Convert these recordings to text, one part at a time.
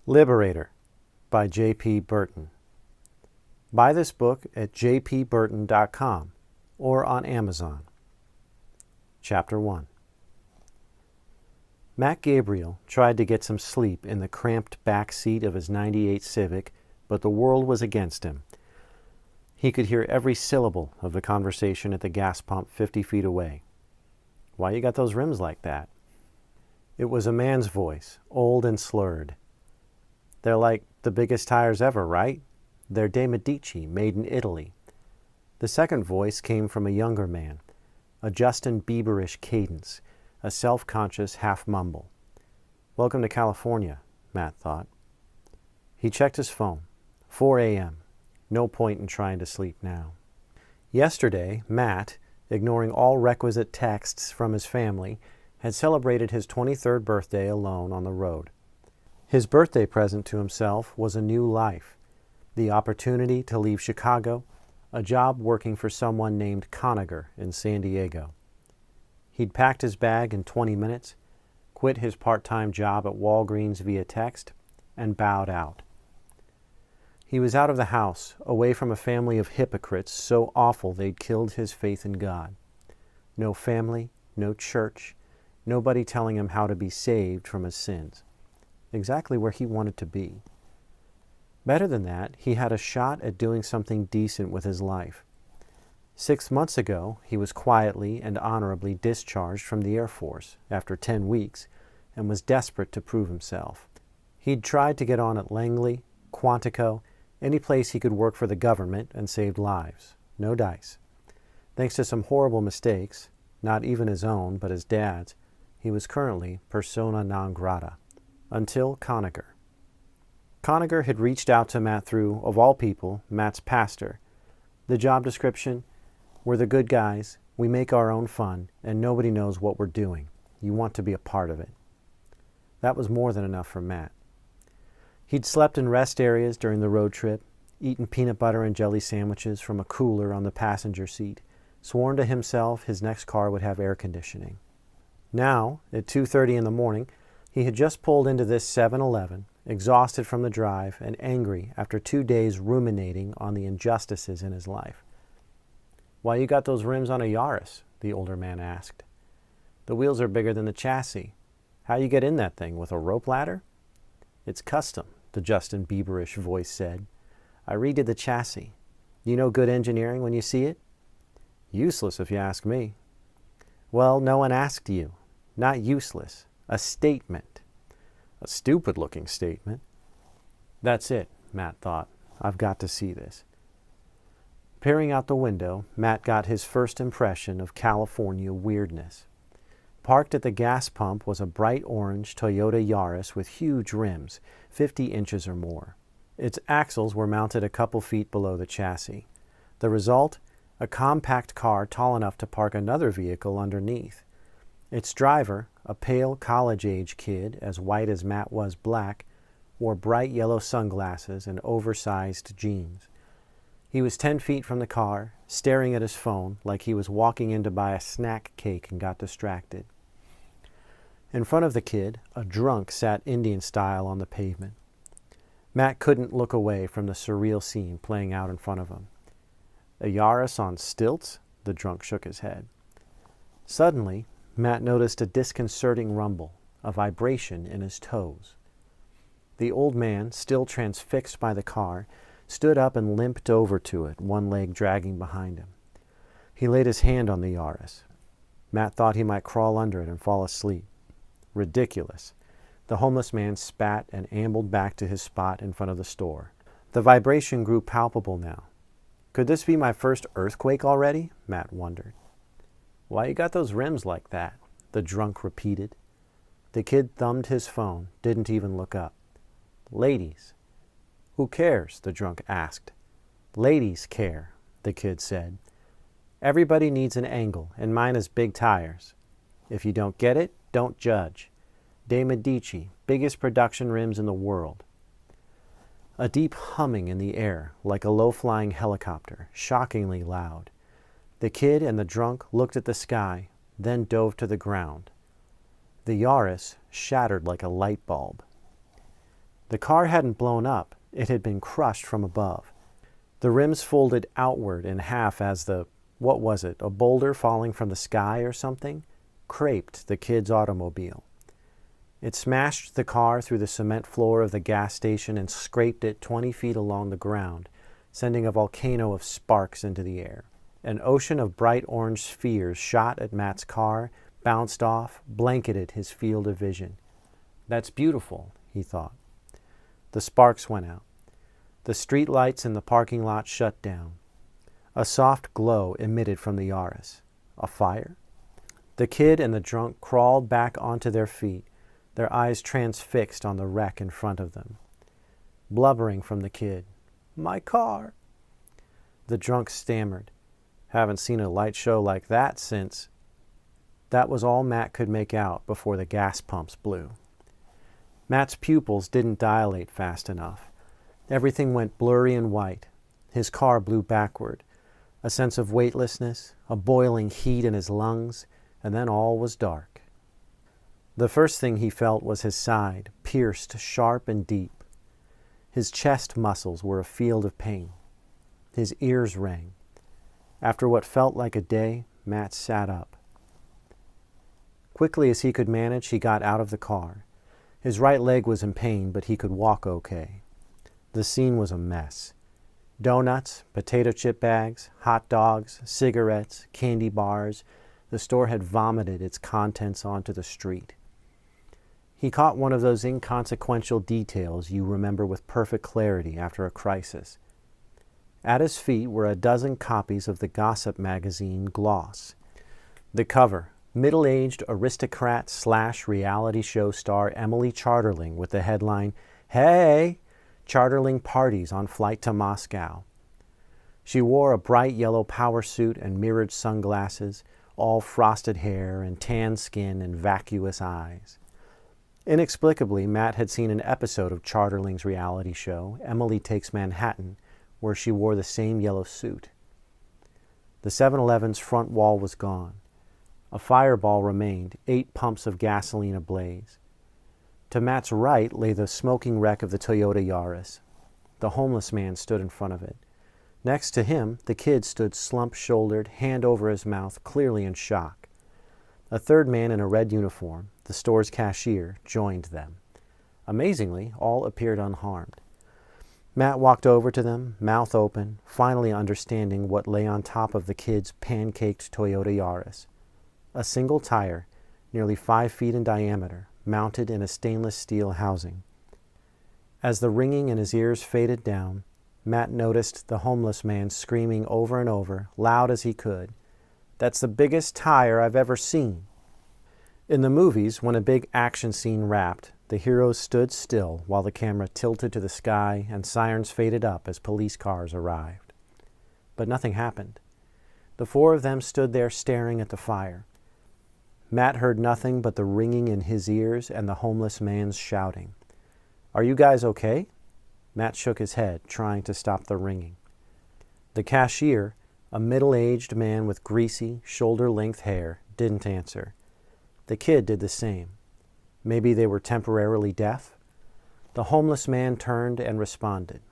Liberator by J.P. Burton. Buy this book at jpburton.com or on Amazon. Chapter 1. Matt Gabriel tried to get some sleep in the cramped back seat of his '98 Civic, but the world was against him. He could hear every syllable of the conversation at the gas pump 50 feet away. "Why you got those rims like that?" It was a man's voice, old and slurred. "They're like the biggest tires ever, right? They're de' Medici, made in Italy." The second voice came from a younger man, a Justin Bieberish cadence, a self-conscious half-mumble. "Welcome to California," Matt thought. He checked his phone. 4 a.m. No point in trying to sleep now. Yesterday, Matt, ignoring all requisite texts from his family, had celebrated his 23rd birthday alone on the road. His birthday present to himself was a new life, the opportunity to leave Chicago, a job working for someone named Conagher in San Diego. He'd packed his bag in 20 minutes, quit his part-time job at Walgreens via text, and bowed out. He was out of the house, away from a family of hypocrites so awful they'd killed his faith in God. No family, no church, nobody telling him how to be saved from his sins. Exactly where he wanted to be. Better than that, he had a shot at doing something decent with his life. 6 months ago, he was quietly and honorably discharged from the Air Force after 10 weeks and was desperate to prove himself. He'd tried to get on at Langley, Quantico, any place he could work for the government and saved lives. No dice. Thanks to some horrible mistakes, not even his own but his dad's, he was currently persona non grata. Until Conagher. Conagher had reached out to Matt through, of all people, Matt's pastor. The job description: "We're the good guys, we make our own fun, and nobody knows what we're doing. You want to be a part of it." That was more than enough for Matt. He'd slept in rest areas during the road trip, eaten peanut butter and jelly sandwiches from a cooler on the passenger seat, sworn to himself his next car would have air conditioning. Now, at 2:30 in the morning, he had just pulled into this 7-Eleven, exhausted from the drive and angry after 2 days ruminating on the injustices in his life. "Why you got those rims on a Yaris?" the older man asked. "The wheels are bigger than the chassis. How you get in that thing, with a rope ladder?" "It's custom," the Justin Bieberish voice said. "I redid the chassis. You know good engineering when you see it?" "Useless if you ask me." "Well, no one asked you. Not useless. A statement." "A stupid-looking statement." "That's it," Matt thought. "I've got to see this." Peering out the window, Matt got his first impression of California weirdness. Parked at the gas pump was a bright orange Toyota Yaris with huge rims, 50 inches or more. Its axles were mounted a couple feet below the chassis. The result? A compact car tall enough to park another vehicle underneath. Its driver, a pale college-age kid, as white as Matt was black, wore bright yellow sunglasses and oversized jeans. He was 10 feet from the car, staring at his phone like he was walking in to buy a snack cake and got distracted. In front of the kid, a drunk sat Indian style on the pavement. Matt couldn't look away from the surreal scene playing out in front of him. "A Yaris on stilts?" The drunk shook his head. Suddenly, Matt noticed a disconcerting rumble, a vibration in his toes. The old man, still transfixed by the car, stood up and limped over to it, one leg dragging behind him. He laid his hand on the Yaris. Matt thought he might crawl under it and fall asleep. Ridiculous. The homeless man spat and ambled back to his spot in front of the store. The vibration grew palpable now. Could this be my first earthquake already? Matt wondered. "Why you got those rims like that?" the drunk repeated. The kid thumbed his phone, didn't even look up. "Ladies." "Who cares?" the drunk asked. "Ladies care," the kid said. "Everybody needs an angle, and mine is big tires. If you don't get it, don't judge. De' Medici, biggest production rims in the world." A deep humming in the air, like a low-flying helicopter, shockingly loud. The kid and the drunk looked at the sky, then dove to the ground. The Yaris shattered like a light bulb. The car hadn't blown up. It had been crushed from above. The rims folded outward in half as what was it, a boulder falling from the sky or something, craped the kid's automobile. It smashed the car through the cement floor of the gas station and scraped it 20 feet along the ground, sending a volcano of sparks into the air. An ocean of bright orange spheres shot at Matt's car, bounced off, blanketed his field of vision. That's beautiful, he thought. The sparks went out. The street lights in the parking lot shut down. A soft glow emitted from the Yaris. A fire? The kid and the drunk crawled back onto their feet, their eyes transfixed on the wreck in front of them. Blubbering from the kid, "My car!" The drunk stammered, "Haven't seen a light show like that since..." That was all Matt could make out before the gas pumps blew. Matt's pupils didn't dilate fast enough. Everything went blurry and white. His car blew backward. A sense of weightlessness, a boiling heat in his lungs, and then all was dark. The first thing he felt was his side, pierced sharp and deep. His chest muscles were a field of pain. His ears rang. After what felt like a day, Matt sat up. Quickly as he could manage, he got out of the car. His right leg was in pain, but he could walk okay. The scene was a mess. Donuts, potato chip bags, hot dogs, cigarettes, candy bars. The store had vomited its contents onto the street. He caught one of those inconsequential details you remember with perfect clarity after a crisis. At his feet were a dozen copies of the gossip magazine Gloss. The cover, middle-aged aristocrat/reality show star Emily Charterling with the headline, "Hey! Charterling parties on flight to Moscow." She wore a bright yellow power suit and mirrored sunglasses, all frosted hair and tan skin and vacuous eyes. Inexplicably, Matt had seen an episode of Charterling's reality show, Emily Takes Manhattan, where she wore the same yellow suit. The 7-Eleven's front wall was gone. A fireball remained, 8 pumps of gasoline ablaze. To Matt's right lay the smoking wreck of the Toyota Yaris. The homeless man stood in front of it. Next to him, the kid stood slump-shouldered, hand over his mouth, clearly in shock. A third man in a red uniform, the store's cashier, joined them. Amazingly, all appeared unharmed. Matt walked over to them, mouth open, finally understanding what lay on top of the kid's pancaked Toyota Yaris. A single tire, nearly 5 feet in diameter, mounted in a stainless steel housing. As the ringing in his ears faded down, Matt noticed the homeless man screaming over and over, loud as he could, "That's the biggest tire I've ever seen." In the movies, when a big action scene wrapped, the heroes stood still while the camera tilted to the sky and sirens faded up as police cars arrived. But nothing happened. The 4 of them stood there staring at the fire. Matt heard nothing but the ringing in his ears and the homeless man's shouting. "Are you guys okay?" Matt shook his head, trying to stop the ringing. The cashier, a middle-aged man with greasy, shoulder-length hair, didn't answer. The kid did the same. Maybe they were temporarily deaf? The homeless man turned and responded.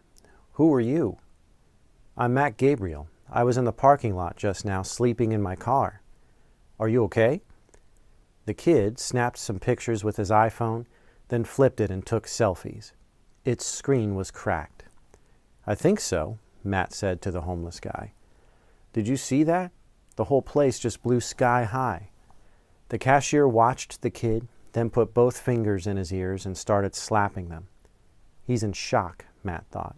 "Who are you?" "I'm Matt Gabriel. I was in the parking lot just now, sleeping in my car." "Are you okay?" The kid snapped some pictures with his iPhone, then flipped it and took selfies. Its screen was cracked. "I think so," Matt said to the homeless guy. "Did you see that? The whole place just blew sky high." The cashier watched the kid, then put both fingers in his ears and started slapping them. He's in shock, Matt thought.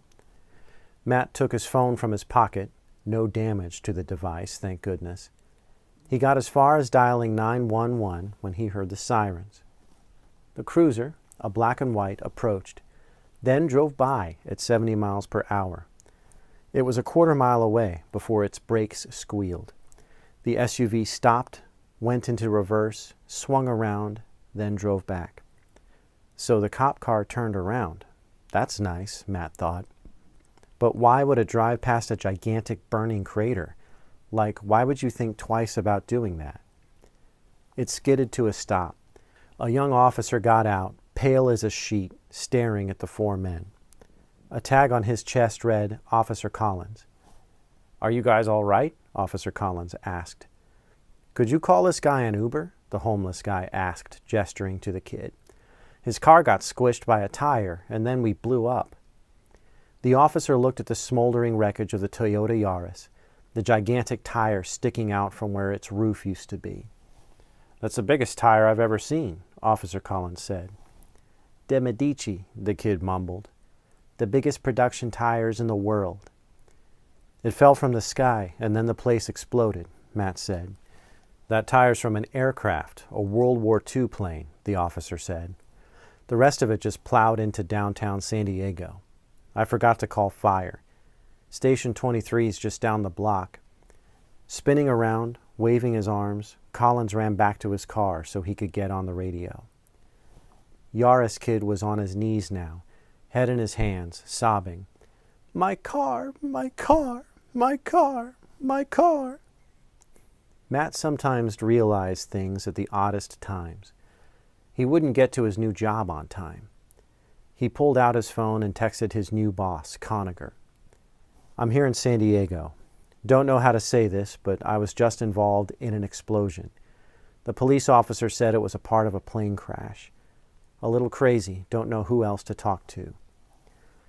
Matt took his phone from his pocket. No damage to the device, thank goodness. He got as far as dialing 911 when he heard the sirens. The cruiser, a black and white, approached, then drove by at 70 miles per hour. It was a quarter-mile away before its brakes squealed. The SUV stopped, went into reverse, swung around, then drove back. So the cop car turned around. That's nice, Matt thought. But why would it drive past a gigantic burning crater? Like, why would you think twice about doing that? It skidded to a stop. A young officer got out, pale as a sheet, staring at the four men. A tag on his chest read, Officer Collins. "Are you guys all right?" Officer Collins asked. "Could you call this guy an Uber?" the homeless guy asked, gesturing to the kid. "His car got squished by a tire, and then we blew up." The officer looked at the smoldering wreckage of the Toyota Yaris, the gigantic tire sticking out from where its roof used to be. "That's the biggest tire I've ever seen," Officer Collins said. "De Medici," the kid mumbled. "The biggest production tires in the world." "It fell from the sky, and then the place exploded," Matt said. "That tire's from an aircraft, a World War II plane," the officer said. "The rest of it just plowed into downtown San Diego. I forgot to call fire. Station 23 is just down the block." Spinning around, waving his arms, Collins ran back to his car so he could get on the radio. Yaris kid was on his knees now, head in his hands, sobbing. "My car, my car, my car, my car." Matt sometimes realized things at the oddest times. He wouldn't get to his new job on time. He pulled out his phone and texted his new boss, Conagher. "I'm here in San Diego. Don't know how to say this, but I was just involved in an explosion. The police officer said it was a part of a plane crash. A little crazy, don't know who else to talk to."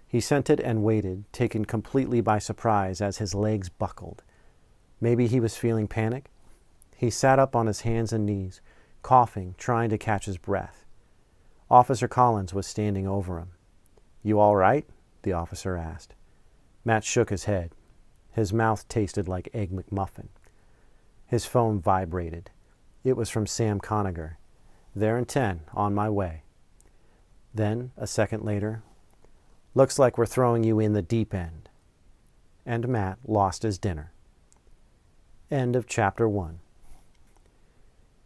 He sent it and waited, taken completely by surprise as his legs buckled. Maybe he was feeling panic? He sat up on his hands and knees, coughing, trying to catch his breath. Officer Collins was standing over him. "You all right?" the officer asked. Matt shook his head. His mouth tasted like Egg McMuffin. His phone vibrated. It was from Sam Conagher. "There in 10, on my way." Then, a second later, "Looks like we're throwing you in the deep end." And Matt lost his dinner. End of Chapter 1.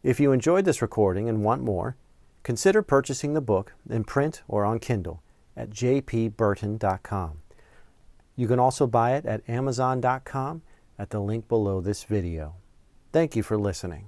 If you enjoyed this recording and want more, consider purchasing the book in print or on Kindle at jpburton.com. You can also buy it at amazon.com at the link below this video. Thank you for listening.